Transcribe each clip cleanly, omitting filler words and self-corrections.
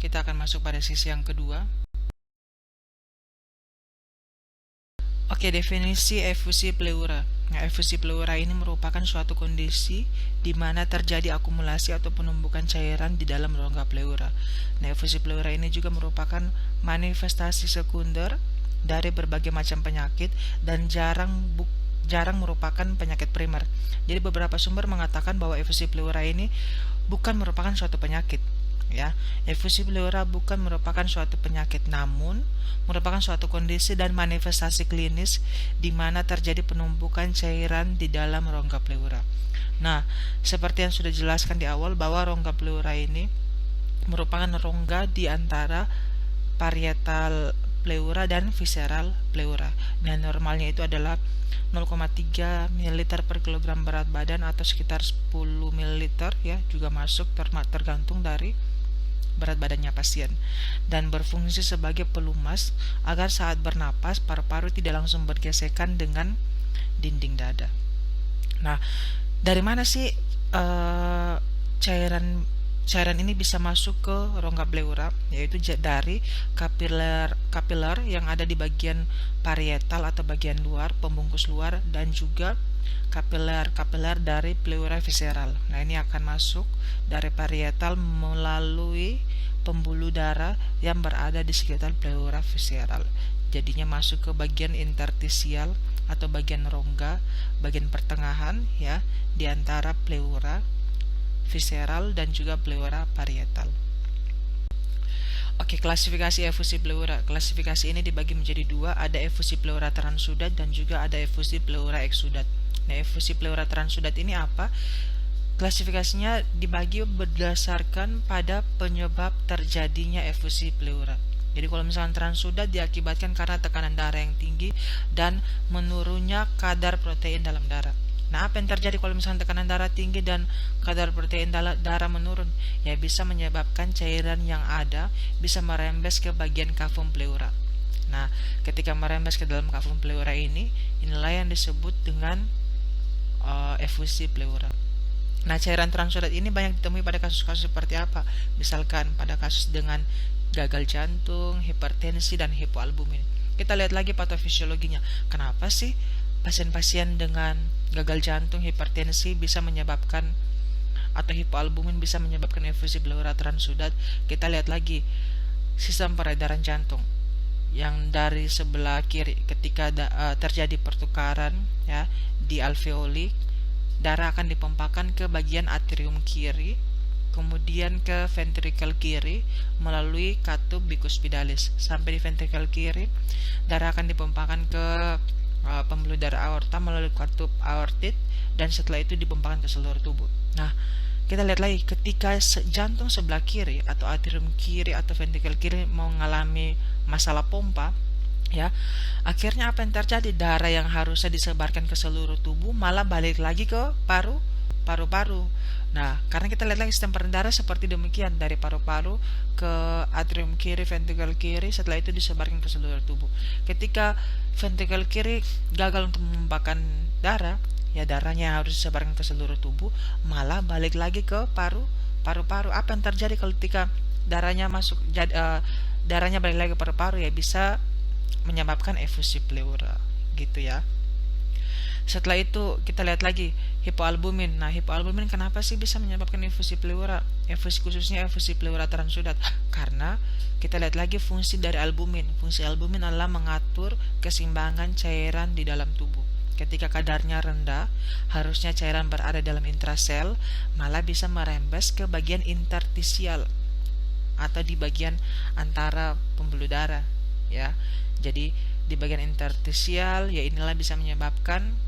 kita akan masuk pada sisi yang kedua. Oke, definisi efusi pleura. Nah, efusi pleura ini merupakan suatu kondisi di mana terjadi akumulasi atau penumpukan cairan di dalam rongga pleura. Nah, efusi pleura ini juga merupakan manifestasi sekunder dari berbagai macam penyakit dan jarang merupakan penyakit primer. Jadi beberapa sumber mengatakan bahwa efusi pleura ini bukan merupakan suatu penyakit. Ya, efusi pleura bukan merupakan suatu penyakit, namun merupakan suatu kondisi dan manifestasi klinis di mana terjadi penumpukan cairan di dalam rongga pleura. Nah, seperti yang sudah dijelaskan di awal bahwa rongga pleura ini merupakan rongga di antara parietal pleura dan visceral pleura. Dan normalnya itu adalah 0,3 ml per kilogram berat badan atau sekitar 10 ml ya, juga masuk tergantung dari berat badannya pasien, dan berfungsi sebagai pelumas agar saat bernapas paru-paru tidak langsung bergesekan dengan dinding dada. Nah, dari mana sih cairan ini bisa masuk ke rongga pleura? Yaitu dari kapiler yang ada di bagian parietal atau bagian luar, pembungkus luar, dan juga kapiler dari pleura visceral. Nah, ini akan masuk dari parietal melalui pembuluh darah yang berada di sekitar pleura visceral. Jadinya masuk ke bagian interstisial atau bagian rongga, bagian pertengahan ya, di antara pleura visceral dan juga pleura parietal. Oke, klasifikasi efusi pleura. Klasifikasi ini dibagi menjadi dua, ada efusi pleura transudat dan juga ada efusi pleura eksudat. Nah, efusi pleura transudat ini apa? Klasifikasinya dibagi berdasarkan pada penyebab terjadinya efusi pleura. Jadi kalau misalkan transudat diakibatkan karena tekanan darah yang tinggi dan menurunnya kadar protein dalam darah. Nah, apa yang terjadi kalau misalkan tekanan darah tinggi dan kadar protein darah menurun? Ya, bisa menyebabkan cairan yang ada bisa merembes ke bagian kafum pleura. Nah, ketika merembes ke dalam kafum pleura inilah yang disebut dengan efusi pleura. Nah, cairan transudat ini banyak ditemui pada kasus-kasus seperti apa? Misalkan pada kasus dengan gagal jantung, hipertensi, dan hipoalbumin. Kita lihat lagi patofisiologinya. Kenapa sih pasien-pasien dengan gagal jantung, hipertensi bisa menyebabkan, atau hipoalbumin bisa menyebabkan efusi pleura transudat? Kita lihat lagi sistem peredaran jantung yang dari sebelah kiri ketika terjadi pertukaran ya di alveoli, darah akan dipompakan ke bagian atrium kiri, kemudian ke ventrikel kiri melalui katup bicuspidalis. Sampai di ventrikel kiri, darah akan dipompakan ke pembuluh darah aorta melalui katup aortit, dan setelah itu dipompakan ke seluruh tubuh. Nah, kita lihat lagi ketika jantung sebelah kiri atau atrium kiri atau ventrikel kiri mengalami masalah pompa ya, akhirnya apa yang terjadi? Darah yang harusnya disebarkan ke seluruh tubuh malah balik lagi ke paru-paru. Nah, karena kita lihat lagi sistem peredaran seperti demikian, dari paru-paru ke atrium kiri, ventrikel kiri, setelah itu disebarkan ke seluruh tubuh. Ketika ventrikel kiri gagal untuk memompahkan darah, ya darahnya harus disebarkan ke seluruh tubuh, malah balik lagi ke paru-paru. Apa yang terjadi ketika darahnya darahnya balik lagi ke paru-paru? Ya bisa menyebabkan efusi pleura gitu ya. Setelah itu kita lihat lagi hipoalbumin. Nah, hipoalbumin kenapa sih bisa menyebabkan efusi pleura? Khususnya efusi pleura transudat. Karena kita lihat lagi fungsi dari albumin. Fungsi albumin adalah mengatur keseimbangan cairan di dalam tubuh. Ketika kadarnya rendah, harusnya cairan berada dalam intrasel, malah bisa merembes ke bagian interstisial atau di bagian antara pembuluh darah ya. Jadi di bagian interstisial ya, inilah bisa menyebabkan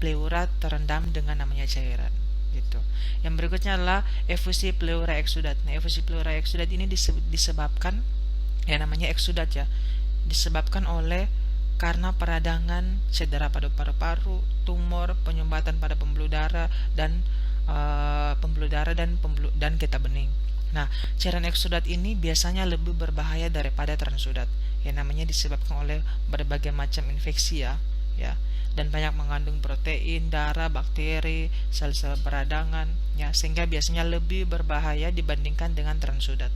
pleura terendam dengan namanya cairan gitu. Yang berikutnya adalah efusi pleura eksudat. Nah, efusi pleura eksudat ini disebabkan ya, namanya eksudat ya, disebabkan oleh karena peradangan cedera pada paru-paru, tumor, penyumbatan pada pembuluh darah dan dan getah bening. Nah, cairan eksudat ini biasanya lebih berbahaya daripada transudat. Yang namanya disebabkan oleh berbagai macam infeksi ya. dan banyak mengandung protein, darah, bakteri, sel-sel peradangan, ya, sehingga biasanya lebih berbahaya dibandingkan dengan transudat.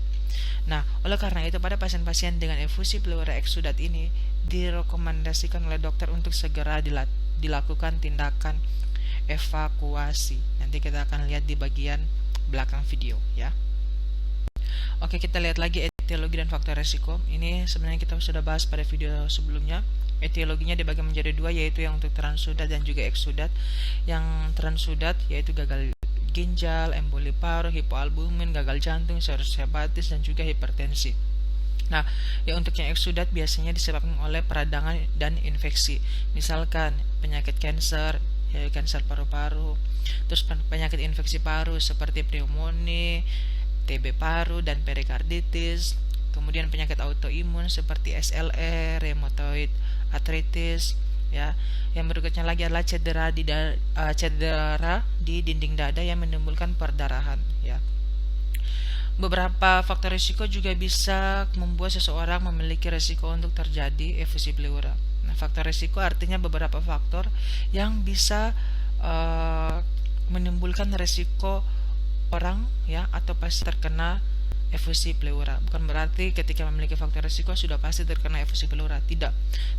Nah, oleh karena itu pada pasien-pasien dengan efusi pleura eksudat ini direkomendasikan oleh dokter untuk segera dilakukan tindakan evakuasi. Nanti kita akan lihat di bagian belakang video, ya. Oke, kita lihat lagi etiologi dan faktor resiko. Ini sebenarnya kita sudah bahas pada video sebelumnya. Etiologinya dibagi menjadi dua, yaitu yang untuk transudat dan juga eksudat. Yang transudat yaitu gagal ginjal, emboli paru, hipoalbumin, gagal jantung, cirrhosis hepatis, dan juga hipertensi. Nah, ya untuk yang eksudat biasanya disebabkan oleh peradangan dan infeksi. Misalkan penyakit kanker, ya, kanker paru-paru, terus penyakit infeksi paru seperti pneumonia, TB paru dan perikarditis, kemudian penyakit autoimun seperti SLE, rheumatoid arthritis, ya. Yang berikutnya lagi adalah cedera di dinding dada yang menimbulkan perdarahan, ya. Beberapa faktor risiko juga bisa membuat seseorang memiliki risiko untuk terjadi efusi pleura. Nah, faktor risiko artinya beberapa faktor yang bisa menimbulkan risiko orang, ya, atau pasti terkena efusi pleura. Bukan berarti ketika memiliki faktor risiko sudah pasti terkena efusi pleura, tidak.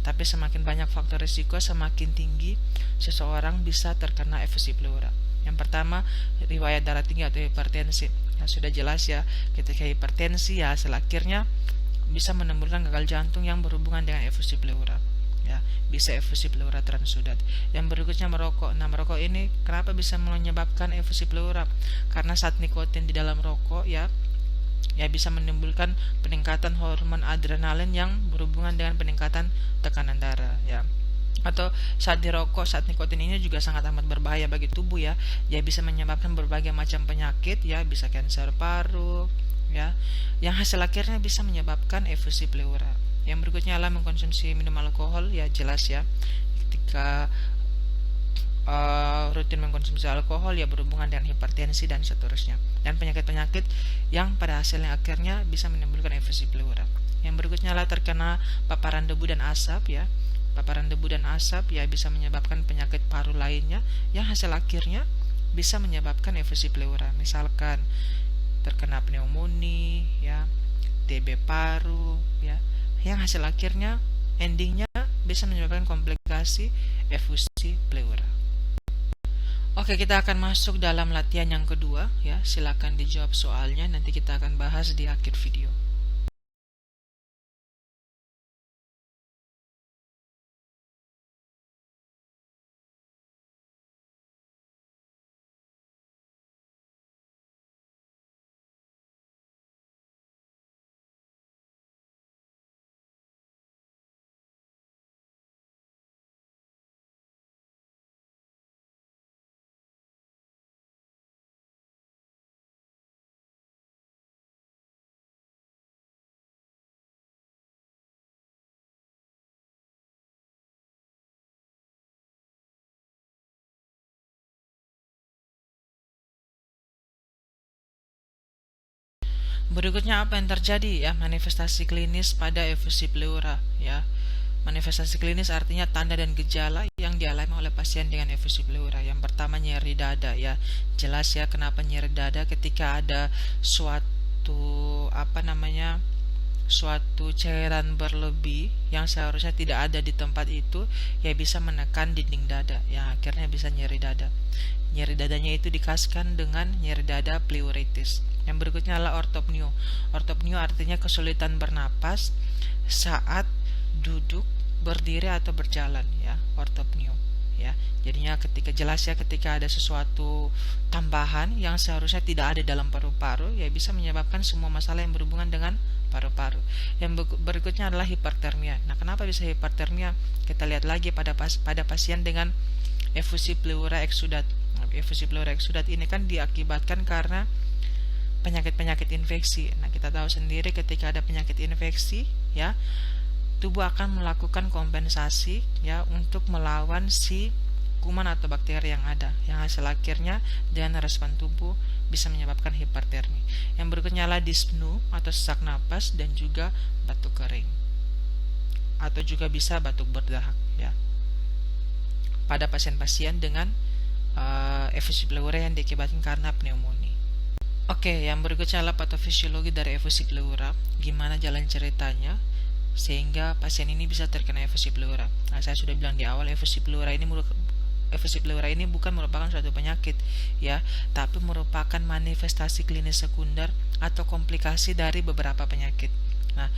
Tapi semakin banyak faktor risiko, semakin tinggi seseorang bisa terkena efusi pleura. Yang pertama, riwayat darah tinggi atau hipertensi. Ya, sudah jelas ya, ketika hipertensi ya hasil akhirnya bisa menimbulkan gagal jantung yang berhubungan dengan efusi pleura. Ya, bisa efusi pleura transudat. Yang berikutnya merokok. Nah, merokok ini kenapa bisa menyebabkan efusi pleura? Karena zat nikotin di dalam rokok, ya bisa menimbulkan peningkatan hormon adrenalin yang berhubungan dengan peningkatan tekanan darah, ya. Atau saat dirokok, saat nikotin ini juga sangat amat berbahaya bagi tubuh, ya. Ya bisa menyebabkan berbagai macam penyakit, ya, bisa kanker paru, ya, yang hasil akhirnya bisa menyebabkan efusi pleura. Yang berikutnya adalah mengkonsumsi minum alkohol, ya jelas ya. Ketika rutin mengkonsumsi alkohol ya berhubungan dengan hipertensi dan seterusnya. Dan penyakit-penyakit yang pada hasilnya akhirnya bisa menimbulkan efusi pleura. Yang berikutnya adalah terkena paparan debu dan asap, ya. Paparan debu dan asap ya bisa menyebabkan penyakit paru lainnya yang hasil akhirnya bisa menyebabkan efusi pleura. Misalkan terkena pneumonia, ya, TB paru, ya, yang hasil akhirnya endingnya bisa menyebabkan komplikasi efusi pleura. Oke, kita akan masuk dalam latihan yang kedua, ya. Silakan dijawab soalnya, nanti kita akan bahas di akhir video. Berikutnya apa yang terjadi, ya, manifestasi klinis pada efusi pleura, ya. Manifestasi klinis artinya tanda dan gejala yang dialami oleh pasien dengan efusi pleura. Yang pertama nyeri dada, ya. Jelas ya kenapa nyeri dada ketika ada suatu cairan berlebih yang seharusnya tidak ada di tempat itu, ya bisa menekan dinding dada, ya akhirnya bisa nyeri dada. Nyeri dadanya itu dikaskan dengan nyeri dada pleuritis. Yang berikutnya adalah ortopneo. Ortopneo artinya kesulitan bernapas saat duduk, berdiri atau berjalan, ya, ortopneo, ya. Jadinya ketika ada sesuatu tambahan yang seharusnya tidak ada dalam paru-paru, ya bisa menyebabkan semua masalah yang berhubungan dengan paru-paru. Yang berikutnya adalah hipertermia. Nah, kenapa bisa hipertermia? Kita lihat lagi pada pasien dengan efusi pleura eksudat. Efusi pleura eksudat ini kan diakibatkan karena penyakit-penyakit infeksi. Nah, kita tahu sendiri ketika ada penyakit infeksi, ya, tubuh akan melakukan kompensasi, ya, untuk melawan si kuman atau bakteri yang ada, yang hasil akhirnya dengan respon tubuh bisa menyebabkan hipertermi. Yang berikutnya adalah dyspnea atau sesak napas dan juga batuk kering atau juga bisa batuk berdahak, ya. pada pasien-pasien dengan efusi pleura yang diakibatkan karena pneumonia. Oke, yang berikutnya adalah patofisiologi dari efusi pleura. Gimana jalan ceritanya sehingga pasien ini bisa terkena efusi pleura. Nah, saya sudah bilang di awal efusi pleura ini bukan merupakan suatu penyakit ya, tapi merupakan manifestasi klinis sekunder atau komplikasi dari beberapa penyakit. Nah,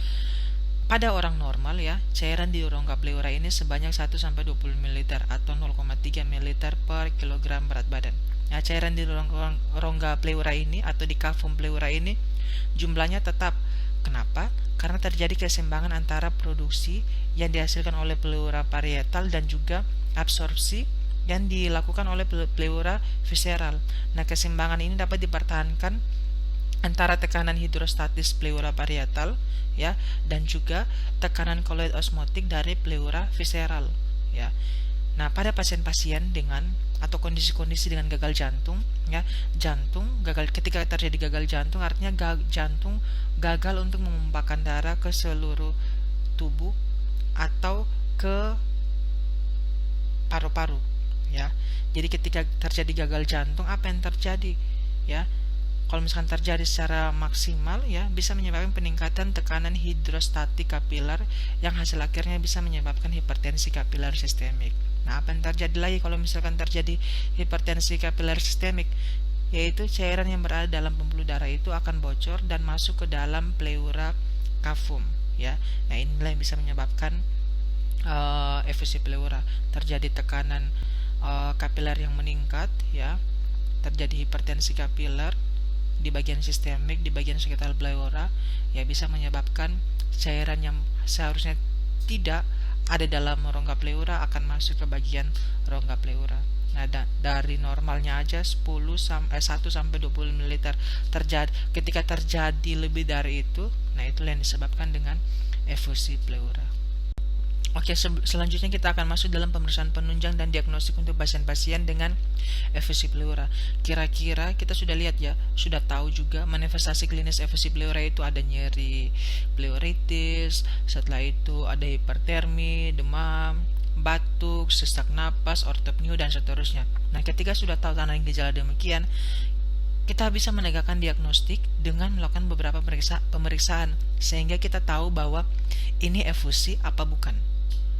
pada orang normal ya, cairan di rongga pleura ini sebanyak 1-20 ml atau 0,3 ml per kilogram berat badan. Nah, cairan di rongga pleura ini atau di kafum pleura ini jumlahnya tetap. Kenapa? Karena terjadi keseimbangan antara produksi yang dihasilkan oleh pleura parietal dan juga absorpsi yang dilakukan oleh pleura visceral. Nah, keseimbangan ini dapat dipertahankan antara tekanan hidrostatis pleura parietal ya dan juga tekanan koloid osmotik dari pleura visceral ya. Nah, pada pasien-pasien dengan atau kondisi-kondisi dengan gagal jantung ya, ketika terjadi gagal jantung artinya jantung gagal untuk memompahkan darah ke seluruh tubuh atau ke paru-paru ya. Jadi ketika terjadi gagal jantung, apa yang terjadi ya? Kalau misalkan terjadi secara maksimal ya, bisa menyebabkan peningkatan tekanan hidrostatik kapiler yang hasil akhirnya bisa menyebabkan hipertensi kapiler sistemik. Nah, apa yang terjadi lagi kalau misalkan terjadi hipertensi kapiler sistemik? Yaitu cairan yang berada dalam pembuluh darah itu akan bocor dan masuk ke dalam pleura kafum ya. Nah, inilah yang bisa menyebabkan efusi pleura. Terjadi tekanan kapiler yang meningkat ya, terjadi hipertensi kapiler di bagian sistemik, di bagian sekitar pleura ya, bisa menyebabkan cairan yang seharusnya tidak ada dalam rongga pleura akan masuk ke bagian rongga pleura. Nah, dari normalnya aja 1-20 ml terjadi. Ketika terjadi lebih dari itu, nah itu yang disebabkan dengan efusi pleura. Oke, selanjutnya kita akan masuk dalam pemeriksaan penunjang dan diagnostik untuk pasien-pasien dengan efusi pleura. Kira-kira kita sudah lihat ya, sudah tahu juga manifestasi klinis efusi pleura itu ada nyeri pleuritis, setelah itu ada hipertermi, demam, batuk, sesak napas, ortopneu dan seterusnya. Nah, ketika sudah tahu tanda gejala demikian, kita bisa menegakkan diagnostik dengan melakukan beberapa pemeriksaan sehingga kita tahu bahwa ini efusi apa bukan,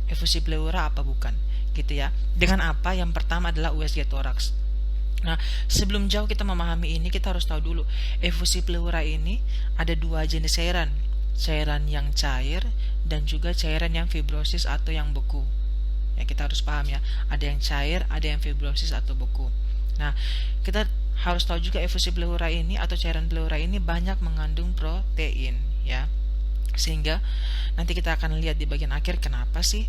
efusi pleura apa bukan, gitu ya. Dengan apa? Yang pertama adalah USG toraks. Nah, sebelum jauh kita memahami ini, kita harus tahu dulu efusi pleura ini ada dua jenis cairan yang cair dan juga cairan yang fibrosis atau yang beku. Ya, kita harus paham ya, ada yang cair, ada yang fibrosis atau beku. Nah, kita harus tahu juga efusi pleura ini atau cairan pleura ini banyak mengandung protein ya. Sehingga nanti kita akan lihat di bagian akhir kenapa sih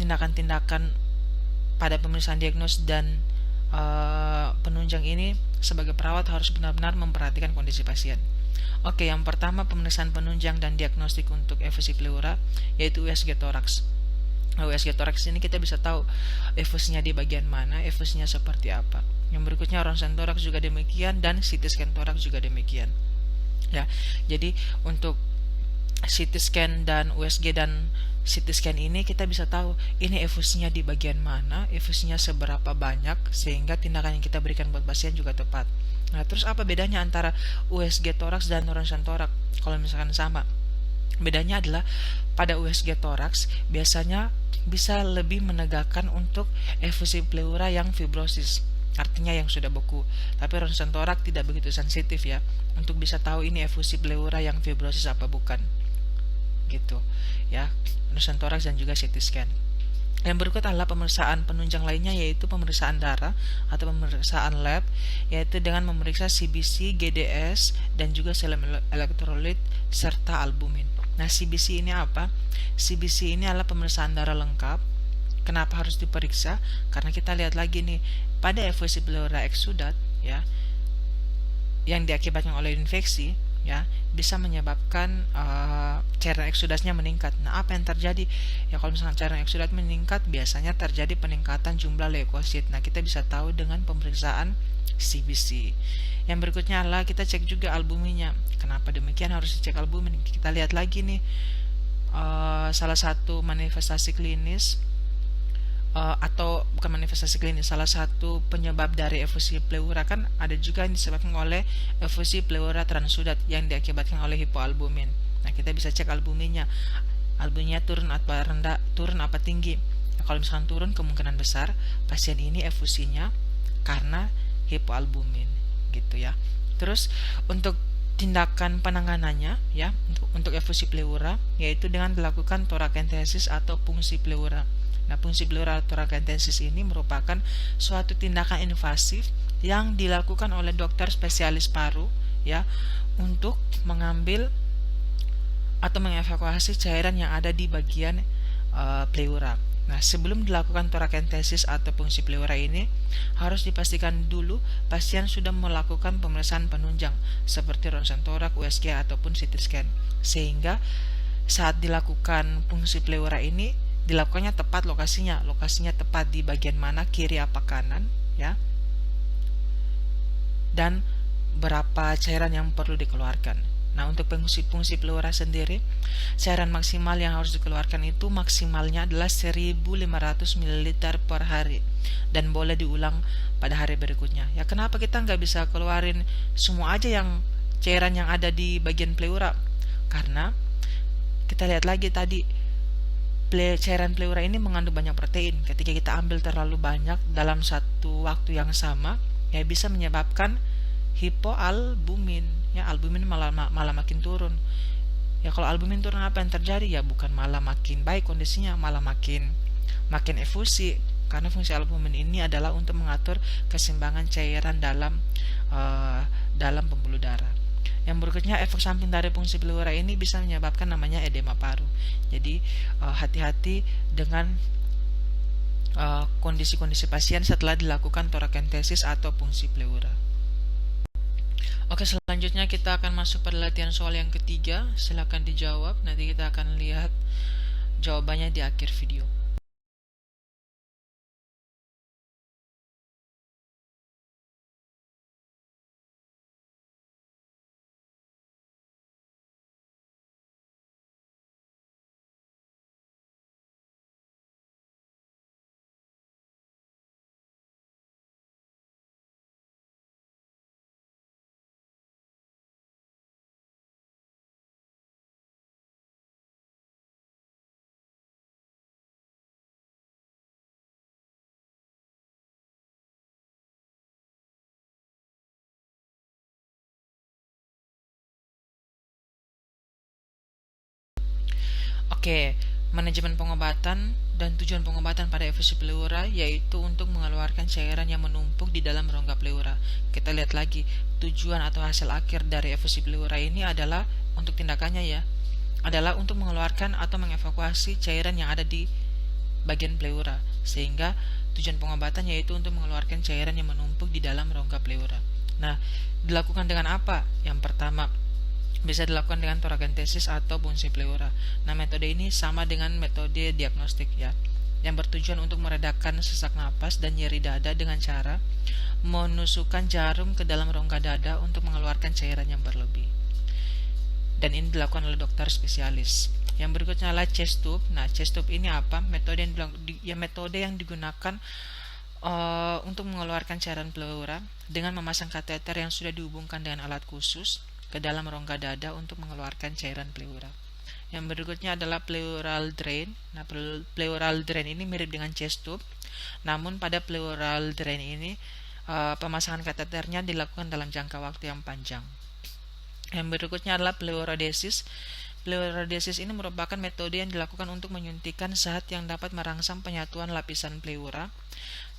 tindakan-tindakan pada pemeriksaan diagnos dan penunjang ini sebagai perawat harus benar-benar memperhatikan kondisi pasien. Oke, yang pertama pemeriksaan penunjang dan diagnostik untuk efusi pleura yaitu USG toraks. USG toraks ini kita bisa tahu efusinya di bagian mana, efusinya seperti apa. Yang berikutnya ronsen toraks juga demikian dan CT scan toraks juga demikian. Ya, jadi untuk CT scan dan USG dan CT scan ini kita bisa tahu ini efusinya di bagian mana, efusinya seberapa banyak sehingga tindakan yang kita berikan buat pasien juga tepat. Nah, terus apa bedanya antara USG toraks dan ronsen toraks? Kalau misalkan sama, bedanya adalah pada USG toraks biasanya bisa lebih menegakkan untuk efusi pleura yang fibrosis, artinya yang sudah beku. Tapi ronsen toraks tidak begitu sensitif ya untuk bisa tahu ini efusi pleura yang fibrosis apa bukan, gitu ya. Ronsen toraks dan juga CT scan. Yang berikut adalah pemeriksaan penunjang lainnya yaitu pemeriksaan darah atau pemeriksaan lab, yaitu dengan memeriksa CBC, GDS dan juga serum elektrolit serta albumin. Nah, CBC ini apa? CBC ini adalah pemeriksaan darah lengkap. Kenapa harus diperiksa? Karena kita lihat lagi nih, pada efusi pleura eksudat ya, yang diakibatkan oleh infeksi ya, bisa menyebabkan cairan eksudatnya meningkat. Nah, apa yang terjadi? Ya, kalau misalnya cairan eksudat meningkat, biasanya terjadi peningkatan jumlah leukosit. Nah, kita bisa tahu dengan pemeriksaan CBC. Yang berikutnya adalah kita cek juga albuminnya. Kenapa demikian harus dicek albumin? Kita lihat lagi nih, salah satu manifestasi klinis atau bukan manifestasi klinis, salah satu penyebab dari efusi pleura kan ada juga yang disebabkan oleh efusi pleura transudat yang diakibatkan oleh hipoalbumin. Nah, kita bisa cek albuminnya. Albuminnya turun apa rendah, turun apa tinggi. Nah, kalau misalkan turun, kemungkinan besar pasien ini efusinya karena hipoalbumin gitu ya. Terus untuk tindakan penanganannya ya untuk efusi pleura yaitu dengan dilakukan torakentesis atau fungsi pleura. Nah, fungsi pleural torakentesis ini merupakan suatu tindakan invasif yang dilakukan oleh dokter spesialis paru ya untuk mengambil atau mengevakuasi cairan yang ada di bagian pleura. Nah, sebelum dilakukan torakentesis atau fungsi pleura ini harus dipastikan dulu pasien sudah melakukan pemeriksaan penunjang seperti ronsen torak, USG ataupun CT scan. Sehingga saat dilakukan fungsi pleura ini dilakukannya tepat lokasinya tepat di bagian mana, kiri apa kanan ya. Dan berapa cairan yang perlu dikeluarkan. Nah, untuk fungsi pleura sendiri, cairan maksimal yang harus dikeluarkan itu maksimalnya adalah 1500 ml per hari dan boleh diulang pada hari berikutnya. Ya, kenapa kita nggak bisa keluarin semua aja yang cairan yang ada di bagian pleura? Karena kita lihat lagi tadi, cairan pleura ini mengandung banyak protein. Ketika kita ambil terlalu banyak dalam satu waktu yang sama, ya bisa menyebabkan hipoalbumin. Ya, albumin malah makin turun. Ya, kalau albumin turun apa yang terjadi? Ya, bukan malah makin baik kondisinya, malah makin efusi. Karena fungsi albumin ini adalah untuk mengatur keseimbangan cairan dalam pembuluh darah. Yang berikutnya, efek samping dari fungsi pleura ini bisa menyebabkan namanya edema paru. Jadi hati-hati dengan kondisi-kondisi pasien setelah dilakukan torakentesis atau fungsi pleura. Oke, selanjutnya kita akan masuk pada latihan soal yang ketiga. Silakan dijawab. Nanti kita akan lihat jawabannya di akhir video. Oke, manajemen pengobatan dan tujuan pengobatan pada efusi pleura yaitu untuk mengeluarkan cairan yang menumpuk di dalam rongga pleura. Kita lihat lagi, tujuan atau hasil akhir dari efusi pleura ini adalah untuk tindakannya ya, adalah untuk mengeluarkan atau mengevakuasi cairan yang ada di bagian pleura. Sehingga tujuan pengobatan yaitu untuk mengeluarkan cairan yang menumpuk di dalam rongga pleura. Nah, dilakukan dengan apa? Yang pertama, bisa dilakukan dengan torakentesis atau fungsi pleura. Nah, metode ini sama dengan metode diagnostik ya, yang bertujuan untuk meredakan sesak napas dan nyeri dada dengan cara menusukkan jarum ke dalam rongga dada untuk mengeluarkan cairan yang berlebih. Dan ini dilakukan oleh dokter spesialis. Yang berikutnya adalah chest tube. Nah, chest tube ini apa? Metode yang digunakan untuk mengeluarkan cairan pleura dengan memasang kateter yang sudah dihubungkan dengan alat khusus ke dalam rongga dada untuk mengeluarkan cairan pleura. Yang berikutnya adalah pleural drain. Nah, pleural drain ini mirip dengan chest tube, namun pada pleural drain ini pemasangan kateternya dilakukan dalam jangka waktu yang panjang. Yang berikutnya adalah pleurodesis. Pleurodesis ini merupakan metode yang dilakukan untuk menyuntikkan zat yang dapat merangsang penyatuan lapisan pleura,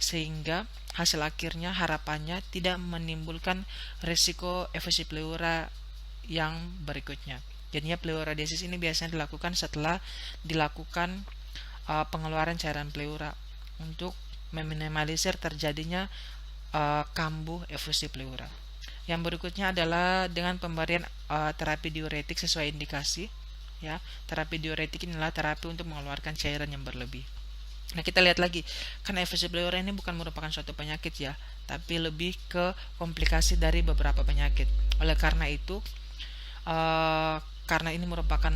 sehingga hasil akhirnya harapannya tidak menimbulkan risiko efusi pleura yang berikutnya. Jadinya pleurodesis ini biasanya dilakukan setelah dilakukan pengeluaran cairan pleura untuk meminimalisir terjadinya kambuh efusi pleura. Yang berikutnya adalah dengan pemberian terapi diuretik sesuai indikasi. Ya, terapi diuretik ini adalah terapi untuk mengeluarkan cairan yang berlebih. Nah, kita lihat lagi, kan efusi pleura ini bukan merupakan suatu penyakit ya, tapi lebih ke komplikasi dari beberapa penyakit. Oleh karena itu, karena ini merupakan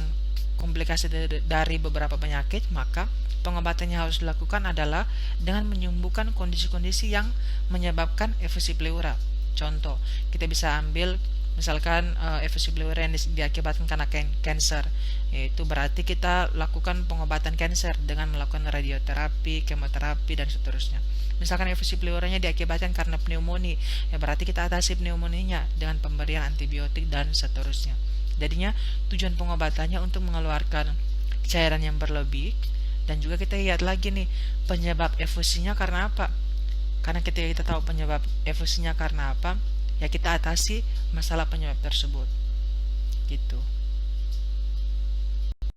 komplikasi dari beberapa penyakit, maka pengobatan yang harus dilakukan adalah dengan menyembuhkan kondisi-kondisi yang menyebabkan efusi pleura. Contoh, kita bisa ambil misalkan efusi pleura yang diakibatkan karena kanker, yaitu berarti kita lakukan pengobatan kanker dengan melakukan radioterapi, kemoterapi, dan seterusnya. Misalkan efusi pleuranya diakibatkan karena pneumonia, ya berarti kita atasi pneumonianya dengan pemberian antibiotik dan seterusnya. Jadinya tujuan pengobatannya untuk mengeluarkan cairan yang berlebih. Dan juga kita lihat lagi nih, penyebab efusinya karena apa. Karena ketika kita tahu penyebab efusinya karena apa, ya kita atasi masalah penyebab tersebut gitu.